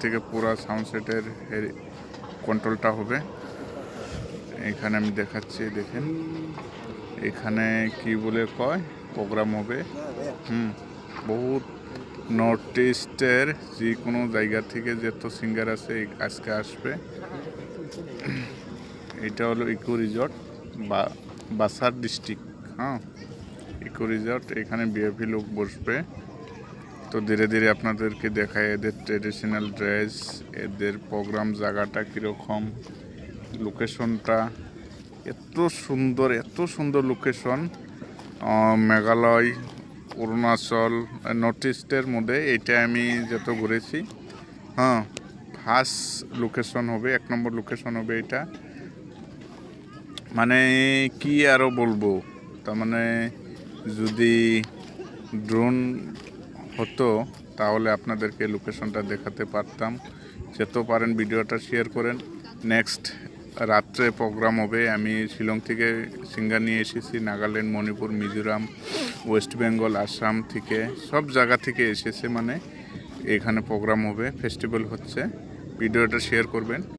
থেকে পুরো সাউন্ড সেটের কন্ট্রোলটা হবে। এখানে আমি দেখাচ্ছি, দেখেন এখানে কি বলে কয় প্রোগ্রাম হবে। বহুত নর্থ ইস্টের যে কোনো জায়গা থেকে যত সিঙ্গার আছে আজকে আসবে। এটা হলো ইকো রিসর্ট বা বাসার ডিস্ট্রিক্ট। ইকো রিসর্ট, এখানে বিএপি লোক বসবে। তো ধীরে ধীরে আপনাদেরকে দেখায় এদের ট্রেডিশনাল ড্রেস, এদের প্রোগ্রাম জায়গাটা কীরকম, লোকেশনটা এত সুন্দর লোকেশন। মেঘালয়, অরুণাচল, নর্থ ইস্টের মধ্যে এটা আমি যত ঘুরেছি ফার্স্ট লোকেশন হবে, 1 নম্বর লোকেশন হবে এটা। মানে কি আরও বলবো, তার মানে যদি ড্রোন হতো তাহলে আপনাদেরকে লোকেশনটা দেখাতে পারতাম। যত পারেন ভিডিওটা শেয়ার করেন। নেক্সট রাত্রে প্রোগ্রাম হবে। আমি শিলং থেকে সিঙ্গার নিয়ে এসেছি, নাগাল্যান্ড, মণিপুর, মিজোরাম, ওয়েস্ট বেঙ্গল, আসাম থেকে সব জায়গা থেকে এসেছে। মানে এখানে প্রোগ্রাম হবে, ফেস্টিভ্যাল হচ্ছে। ভিডিওটা শেয়ার করবেন।